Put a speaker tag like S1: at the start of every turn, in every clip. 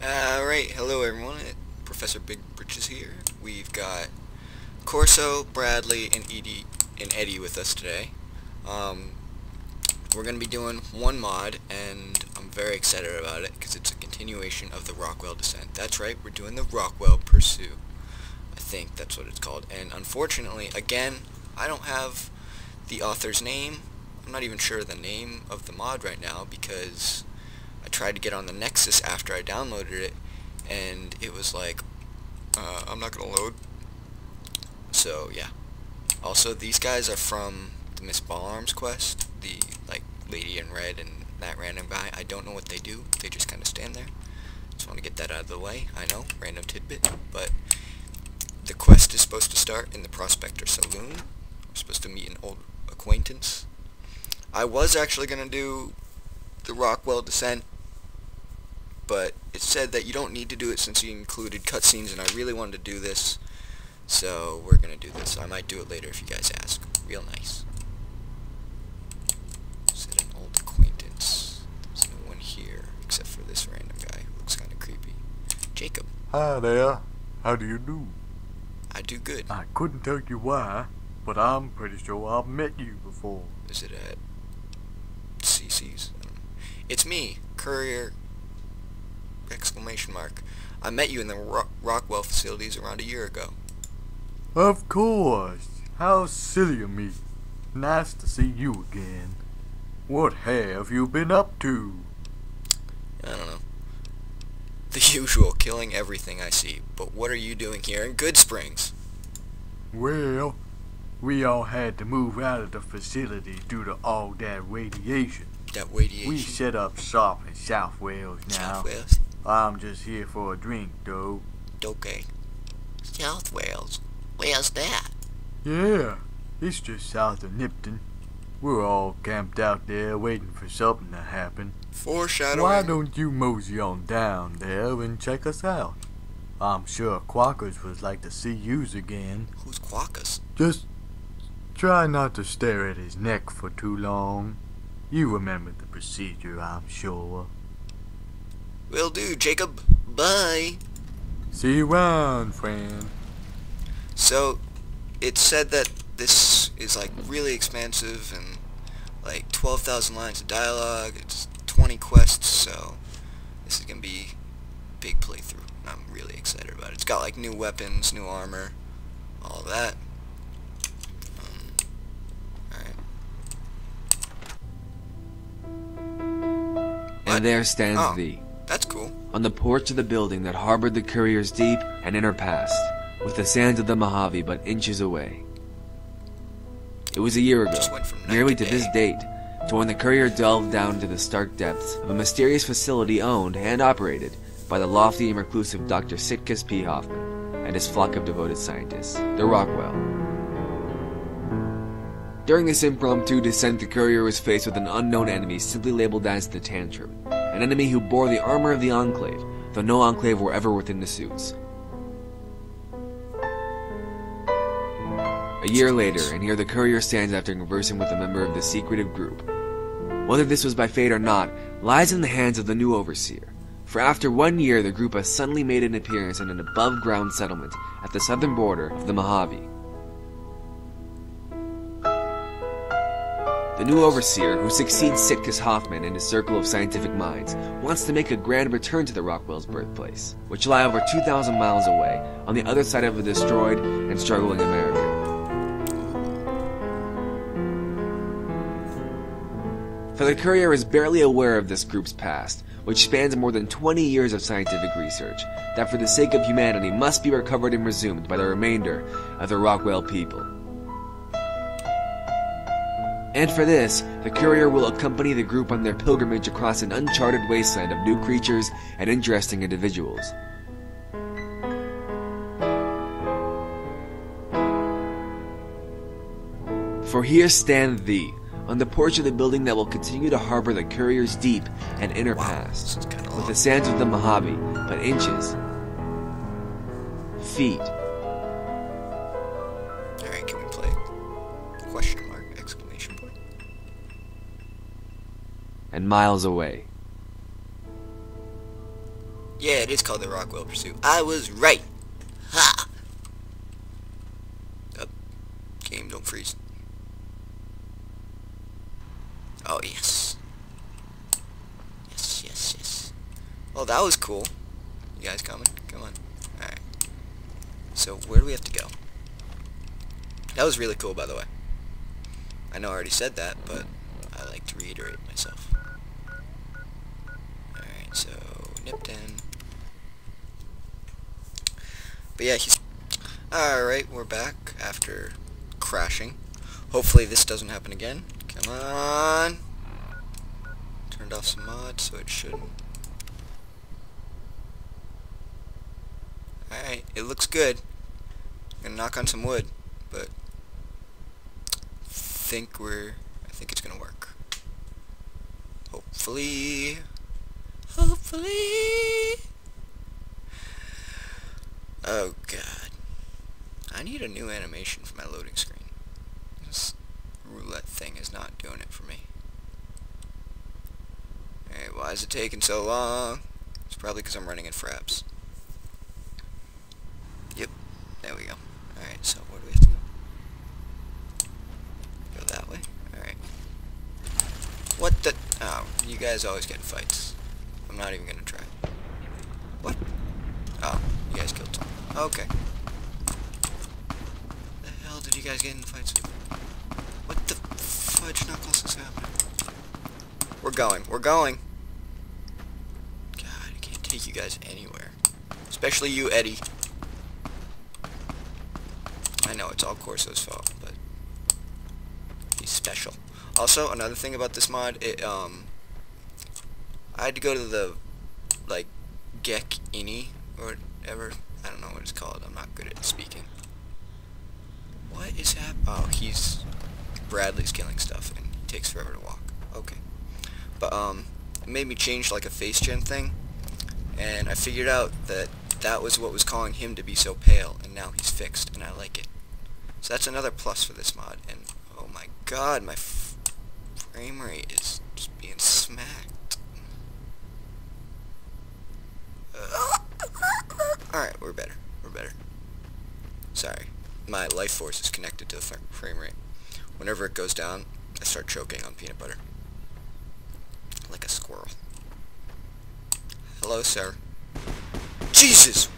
S1: Alright, hello everyone, Professor Big Britches here. We've got Korso, Bradley, and Eddie with us today. We're going to be doing one mod, and I'm very excited about it, because it's a continuation of the Rockwell descent. That's right, we're doing the Rockwell Pursuit. I think that's what it's called. And unfortunately, again, I don't have the author's name. I'm not even sure the name of the mod right now, because I tried to get on the Nexus after I downloaded it, and it was like, I'm not gonna load. So yeah. Also, these guys are from the Miss Ball Arms quest, the like lady in red and that random guy. I don't know what they do. They just kind of stand there. Just want to get that out of the way. I know, random tidbit, but the quest is supposed to start in the Prospector Saloon. We're supposed to meet an old acquaintance. I was actually gonna do the Rockwell descent, but it said that you don't need to do it since you included cutscenes, and I really wanted to do this, so we're gonna do this. I might do it later if you guys ask. Real nice. Said an old acquaintance. There's no one here except for this random guy who looks kind of creepy. Jacob.
S2: Hi there. How do you do?
S1: I do good.
S2: I couldn't tell you why, but I'm pretty sure I've met you before.
S1: Is it at CC's? It's me, Courier! Exclamation mark. I met you in the Rockwell facilities around a year ago.
S2: Of course. How silly of me. Nice to see you again. What have you been up to?
S1: I don't know. The usual, killing everything I see. But what are you doing here in Good Springs?
S2: Well, we all had to move out of the facility due to all that radiation.
S1: That radiation?
S2: We set up shop in South Wales now.
S1: South Wales?
S2: I'm just here for a drink, though.
S1: Okay. South Wales? Where's that?
S2: Yeah, it's just south of Nipton. We're all camped out there waiting for something to happen.
S1: Foreshadowing.
S2: Why don't you mosey on down there and check us out? I'm sure Quackers would like to see yous again.
S1: Who's Quackers?
S2: Just try not to stare at his neck for too long. You remember the procedure, I'm sure.
S1: Will do, Jacob. Bye.
S2: See you around, friend.
S1: So, it said that this is like really expansive and like 12,000 lines of dialogue. It's 20 quests, so this is gonna be a big playthrough. I'm really excited about it. It's got like new weapons, new armor, all that. Alright.
S3: And there stands thee,
S1: that's cool.
S3: on the porch of the building that harbored the courier's deep and inner past, with the sands of the Mojave but inches away. It was a year ago, nearly to this date, to when the courier delved down into the stark depths of a mysterious facility owned and operated by the lofty and reclusive Dr. Sitkus P. Hoffman and his flock of devoted scientists, the Rockwell. During this impromptu descent, the courier was faced with an unknown enemy simply labeled as the Tantrum, an enemy who bore the armor of the Enclave, though no Enclave were ever within the suits. A year later, and here the courier stands after conversing with a member of the secretive group. Whether this was by fate or not, lies in the hands of the new overseer, for after 1 year the group has suddenly made an appearance in an above-ground settlement at the southern border of the Mojave. The new overseer, who succeeds Sitkus Hoffman in his circle of scientific minds, wants to make a grand return to the Rockwell's birthplace, which lie over 2,000 miles away, on the other side of a destroyed and struggling America. For the courier is barely aware of this group's past, which spans more than 20 years of scientific research, that for the sake of humanity must be recovered and resumed by the remainder of the Rockwell people. And for this, the courier will accompany the group on their pilgrimage across an uncharted wasteland of new creatures and interesting individuals. For here stand thee, on the porch of the building that will continue to harbor the courier's deep and inner past, with the sands of the Mojave but inches, feet.
S1: Alright, can we play? Question mark, exclamation point.
S3: And miles away.
S1: Yeah, it is called the Rockwell Pursuit. I was right. Ha! Up. Game, don't freeze. Oh, yes. Yes, yes, yes. Well, that was cool. You guys coming? Come on. Alright. So, where do we have to go? That was really cool, by the way. I know I already said that, but I like to reiterate myself. Alright, so, nipped in. But yeah, he's... Alright, we're back after crashing. Hopefully this doesn't happen again. Come on! Turned off some mods, so it shouldn't. Alright, it looks good. I'm gonna knock on some wood, but I think it's gonna work. Hopefully. Oh god. I need a new animation for my loading screen. This roulette thing is not doing it for me. Alright, why is it taking so long? It's probably because I'm running in fraps. Yep, there we go. Alright, so where do we have to go? Go that way? Alright. What the... Oh, you guys always get in fights. I'm not even gonna try. What? Oh, you guys killed someone. Okay. The hell did you guys get in fights with? What the fudge knuckles is happening? We're going. God, I can't take you guys anywhere. Especially you, Eddie. I know, it's all Korso's fault, but he's special. Also, another thing about this mod, I had to go to the, like, Gek-ini, or whatever. I don't know what it's called. I'm not good at speaking. What is happening? Oh, Bradley's killing stuff, and he takes forever to walk. Okay. But, it made me change, like, a face gen thing, and I figured out that that was what was causing him to be so pale, and now he's fixed, and I like it. So that's another plus for this mod, and oh my god, my frame rate is just being smacked. Alright, we're better. Sorry. My life force is connected to the frame rate. Whenever it goes down, I start choking on peanut butter. Like a squirrel. Hello, sir. Jesus!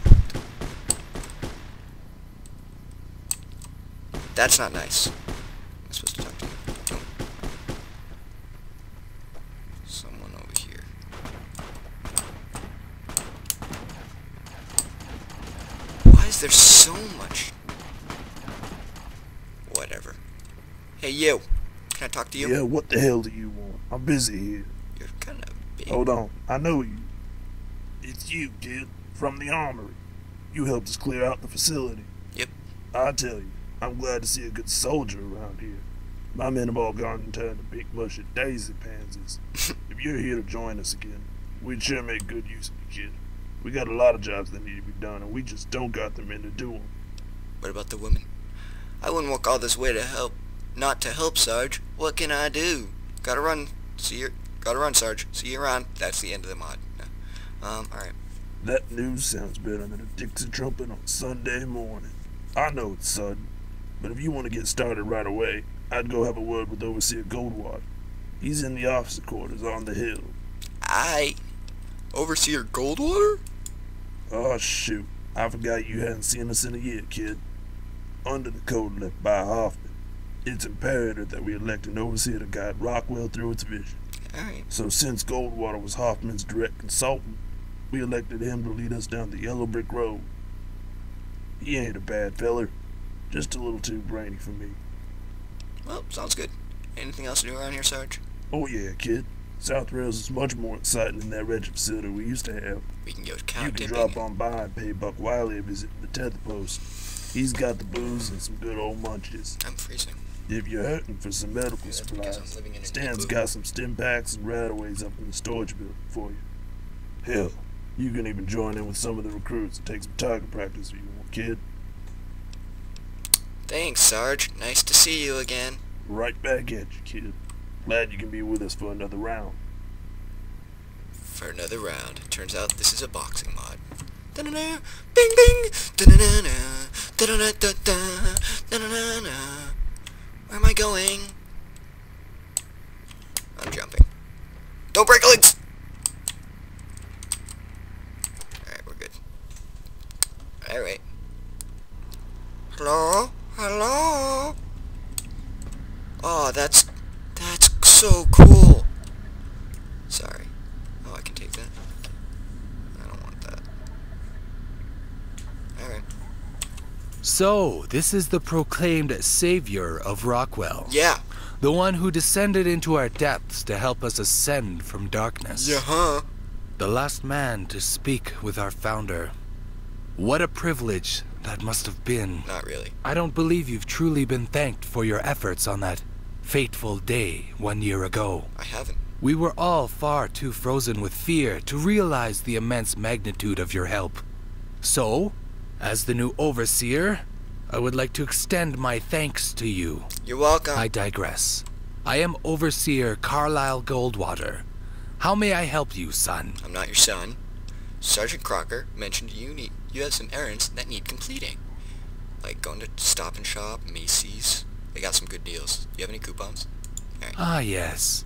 S1: That's not nice. I'm supposed to talk to you. No. Someone over here. Why is there so much? Whatever. Hey, you. Can I talk to you?
S4: Yeah, what the hell do you want? I'm busy here.
S1: You're kinda big.
S4: Hold on, I know you. It's you, kid, from the armory. You helped us clear out the facility.
S1: Yep.
S4: I tell you, I'm glad to see a good soldier around here. My men have all gone and turned to big mushy daisy pansies. If you're here to join us again, we'd sure make good use of you, kid. We got a lot of jobs that need to be done, and we just don't got the men to do them.
S1: What about the women? I wouldn't walk all this way to help. Not to help, Sarge. What can I do? Gotta run. Gotta run, Sarge. See you around. That's the end of the mod. Alright.
S4: That news sounds better than a Dixie trumpet on Sunday morning. I know it's sudden, but if you want to get started right away, I'd go have a word with Overseer Goldwater. He's in the officer quarters on the hill.
S1: Overseer Goldwater?
S4: Oh, shoot. I forgot you hadn't seen us in a year, kid. Under the code left by Hoffman, it's imperative that we elect an overseer to guide Rockwell through its vision.
S1: Alright.
S4: So since Goldwater was Hoffman's direct consultant, we elected him to lead us down the yellow brick road. He ain't a bad feller, just a little too brainy for me.
S1: Well, sounds good. Anything else to do around here, Sarge?
S4: Oh yeah, kid. South Rails is much more exciting than that wretched facility we used to have.
S1: We can go cow
S4: You
S1: tipping.
S4: can drop on by and pay Buck Wiley a visit to the tether post. He's got the booze and some good old munchies.
S1: I'm freezing.
S4: If you're hurting for some medical
S1: That's because I'm
S4: supplies,
S1: living in a
S4: Stan's
S1: igloo.
S4: got some stim packs and rataways up in the storage building for you. Hell, you can even join in with some of the recruits and take some target practice if you want, kid.
S1: Thanks, Sarge. Nice to see you again.
S4: Right back at you, kid. Glad you can be with us for another round.
S1: for another round. Turns out this is a boxing mod. Da-na-na, bing bing, da-na-na-na, da-na-na-da-da, da-na-na-na. Where am I going? I'm jumping. Don't break legs! Alright, we're good. Alright. Hello? Hello? Oh, that's so cool. Sorry. Oh, I can take that. I don't want that. Alright.
S5: So, this is the proclaimed savior of Rockwell.
S1: Yeah.
S5: The one who descended into our depths to help us ascend from darkness.
S1: Yeah-huh.
S5: The last man to speak with our founder. What a privilege that must have been.
S1: Not really.
S5: I don't believe you've truly been thanked for your efforts on that fateful day 1 year ago.
S1: I haven't.
S5: We were all far too frozen with fear to realize the immense magnitude of your help. So, as the new overseer, I would like to extend my thanks to you.
S1: You're welcome.
S5: I digress. I am Overseer Carlisle Goldwater. How may I help you, son?
S1: I'm not your son. Sergeant Crocker mentioned you have some errands that need completing. Like going to Stop and Shop, Macy's. They got some good deals. You have any coupons? Alright.
S5: Ah, yes.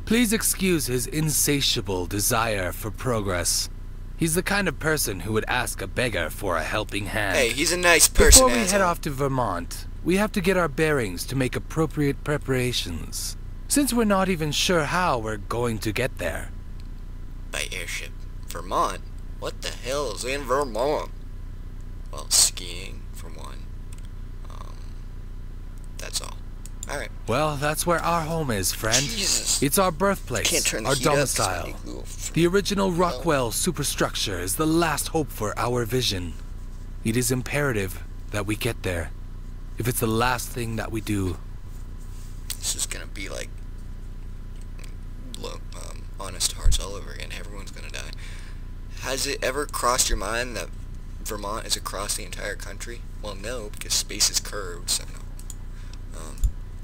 S5: Please excuse his insatiable desire for progress. He's the kind of person who would ask a beggar for a helping hand.
S1: Hey, he's a nice person,
S5: Before we head off to Vermont, we have to get our bearings to make appropriate preparations. Since we're not even sure how we're going to get there.
S1: By airship. Vermont? What the hell is in Vermont? Well, skiing, for one. That's all. Alright.
S5: Well, that's where our home is, friend.
S1: Jesus.
S5: It's our
S1: Can't
S5: birthplace,
S1: turn the
S5: our
S1: heat up,
S5: domicile. The original Rockwell superstructure is the last hope for our vision. It is imperative that we get there. If it's the last thing that we do.
S1: This is gonna be like Honest Hearts all over again. Everyone's gonna die. Has it ever crossed your mind that Vermont is across the entire country? Well, no, because space is curved, so no.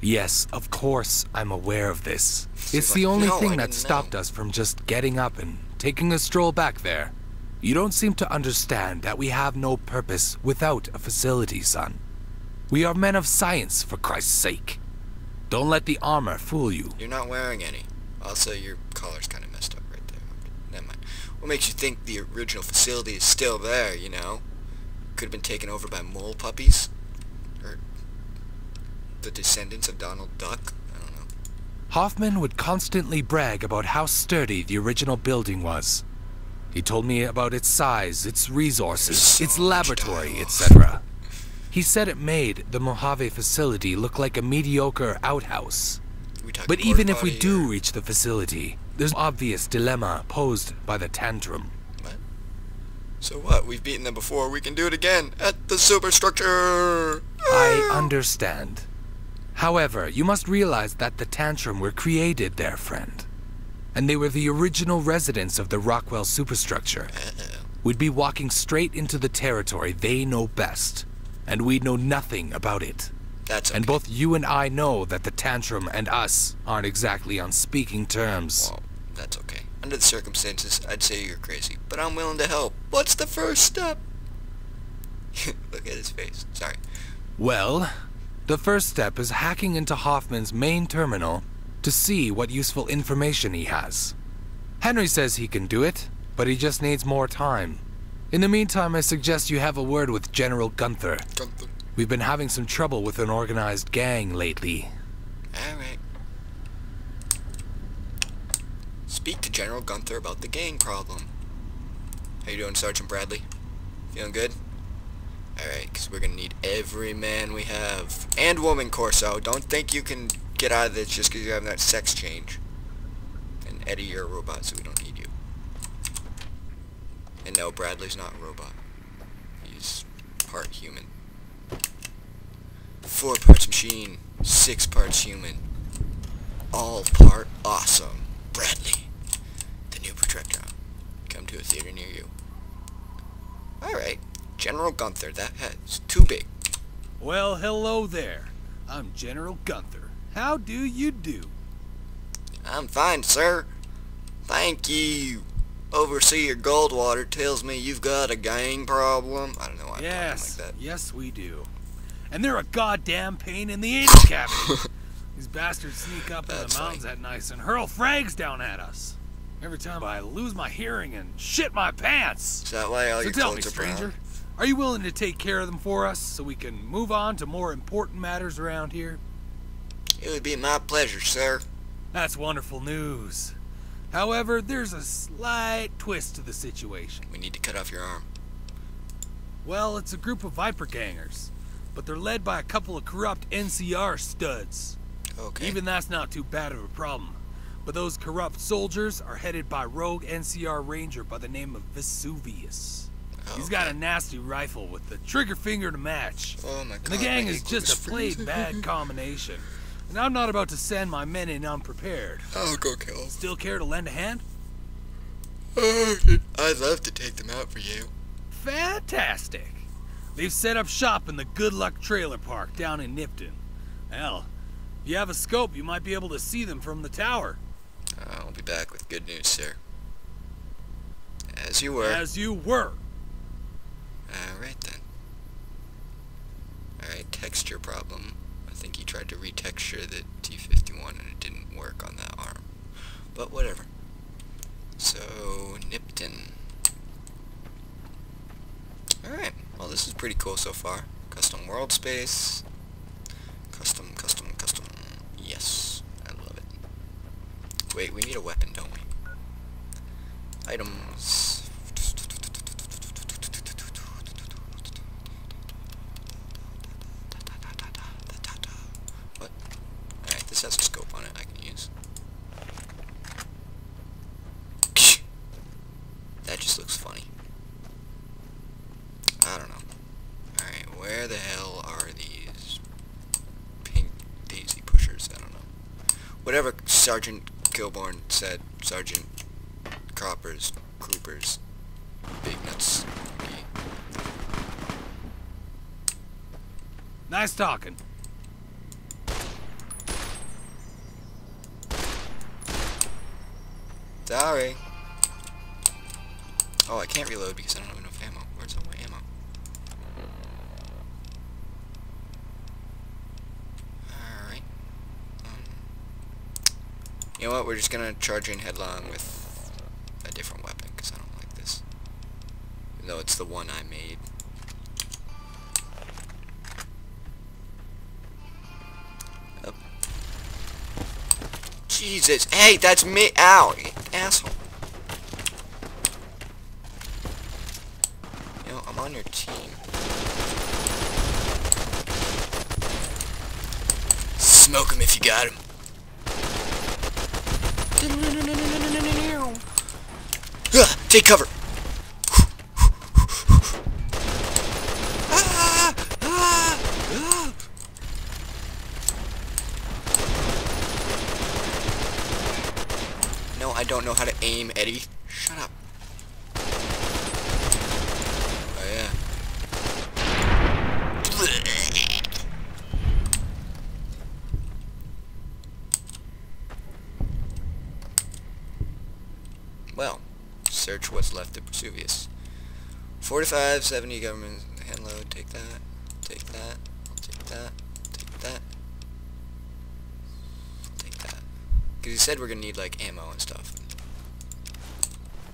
S5: Yes, of course I'm aware of this. It's
S1: like,
S5: the only
S1: no, I
S5: thing that
S1: didn't
S5: stopped
S1: know.
S5: us from just getting up and taking a stroll back there. You don't seem to understand that we have no purpose without a facility, son. We are men of science, for Christ's sake. Don't let the armor fool you.
S1: You're not wearing any. Also, your collar's kind of messed up right there. Never mind. What makes you think the original facility is still there, you know? Could have been taken over by mole puppies? Or the descendants of Donald Duck? I don't know.
S5: Hoffman would constantly brag about how sturdy the original building was. He told me about its size, its resources,
S1: So
S5: its
S1: much
S5: laboratory,
S1: dialogue.
S5: etc. He said it made the Mojave facility look like a mediocre outhouse.
S1: We talking
S5: But
S1: porta
S5: even if we
S1: potty
S5: do
S1: or-
S5: reach the facility, there's an obvious dilemma posed by the tantrum.
S1: What? So what? We've beaten them before. We can do it again at the superstructure.
S5: I understand. However, you must realize that the tantrum were created there, friend. And they were the original residents of the Rockwell superstructure. We'd be walking straight into the territory they know best, and we'd know nothing about it.
S1: That's okay.
S5: And both you and I know that the tantrum and us aren't exactly on speaking terms.
S1: Well, that's okay. Under the circumstances, I'd say you're crazy, but I'm willing to help. What's the first step? Look at his face. Sorry.
S5: Well, the first step is hacking into Hoffman's main terminal to see what useful information he has. Henry says he can do it, but he just needs more time. In the meantime, I suggest you have a word with General Gunther.
S1: Gunther.
S5: We've been having some trouble with an organized gang lately.
S1: Alright. Speak to General Gunther about the gang problem. How you doing, Sergeant Bradley? Feeling good? Alright, because we're going to need every man we have. And woman, Korso. Don't think you can get out of this just because you're having that sex change. And Eddie, you're a robot, so we don't need you. And no, Bradley's not a robot. He's part human. 4 parts machine, 6 parts human. All part awesome. Bradley, the new projectile. Come to a theater near you. Alright, General Gunther, that's too big.
S5: Well, hello there. I'm General Gunther. How do you do?
S1: I'm fine, sir. Thank you. Overseer Goldwater tells me you've got a gang problem. I don't know why I'm
S6: Yes,
S1: talking like that.
S6: yes we do. And they're a goddamn pain in the anal cavity. These bastards sneak up in the mountains at night and hurl frags down at us. Every time I lose my hearing and shit my pants.
S1: Is that why all your
S6: tell me,
S1: clothes are
S6: stranger,
S1: brown?
S6: are you willing to take care of them for us so we can move on to more important matters around here?
S1: It would be my pleasure, sir.
S6: That's wonderful news. However, there's a slight twist to the situation.
S1: We need to cut off your arm.
S6: Well, it's a group of Viper gangers, but they're led by a couple of corrupt NCR studs.
S1: Okay.
S6: Even that's not too bad of a problem. But those corrupt soldiers are headed by rogue NCR ranger by the name of Vesuvius. He's got a nasty rifle with the trigger finger to match.
S1: Oh my god.
S6: And the gang is just a plain bad combination. And I'm not about to send my men in unprepared.
S1: I'll go kill him.
S6: Still care to lend a hand?
S1: I'd love to take them out for you.
S6: Fantastic. They've set up shop in the Good Luck Trailer Park down in Nipton. Hell, if you have a scope, you might be able to see them from the tower.
S1: I'll be back with good news, sir. As you were.
S6: As you were.
S1: Alright then. Alright, texture problem. I think he tried to retexture the T-51 and it didn't work on that arm. But whatever. So, Nipton. Alright, well this is pretty cool so far. Custom world space. Custom. Yes, I love it. Wait, we need a weapon, don't we? Items. What? Alright, this has a scope on it I can use. That just looks funny. I don't know. Alright, where the hell are these pink daisy pushers? I don't know. Whatever Sergeant Kilborn said, Sergeant Croppers, Big Nuts.
S6: Nice talking.
S1: Sorry. Oh, I can't reload because I don't have enough ammo. Where's all my ammo? Alright. You know what? We're just gonna charge in headlong with a different weapon because I don't like this. Even though it's the one I made. Oh. Jesus. Hey, that's me. Ow, you asshole. You know, I'm on your team. Smoke him if you got him. Take cover. No, I don't know how to aim, Eddie. Shut up. Oh, yeah. Well, search what's left of Vesuvius. 45, 70 government hand load. Take that. Take that. Take that. Take that. Take that. Because he said we're gonna need like ammo and stuff.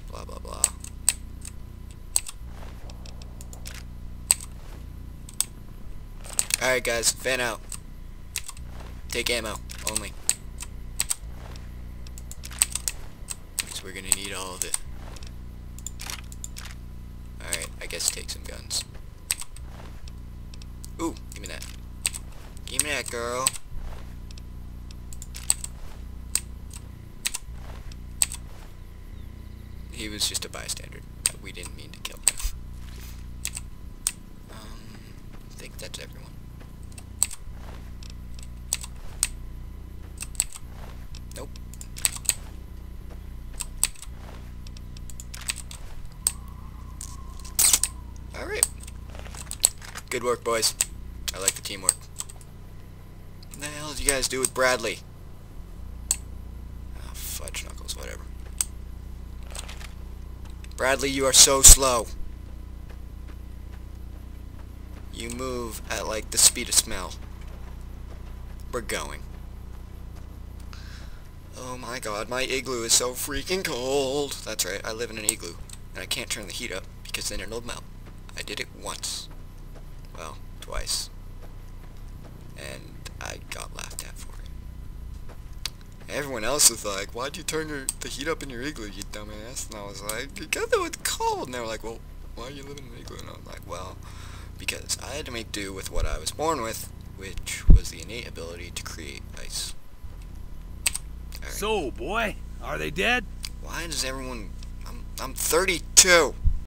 S1: Blah blah blah. Alright guys, fan out. Take ammo only. Because we're gonna need all of it. Alright, I guess take some guns. Ooh, give me that. Give me that, girl. He was just a bystander. We didn't mean to kill him. I think that's everyone. Nope. Alright. Good work, boys. I like the teamwork. What the hell did you guys do with Bradley? Oh, fudge knuckles, whatever. Bradley, you are so slow. You move at like the speed of smell. We're going. Oh my god, my igloo is so freaking cold. That's right, I live in an igloo. And I can't turn the heat up because then it'll melt. I did it once. Well, twice. And I got laughed at for it. Everyone else was like, why'd you turn the heat up in your igloo, you dumbass? And I was like, because it was cold. And they were like, well, why are you living in an igloo? And I was like, well, because I had to make do with what I was born with, which was the innate ability to create ice. Right.
S6: So, boy, are they dead?
S1: Why does everyone... I'm 32.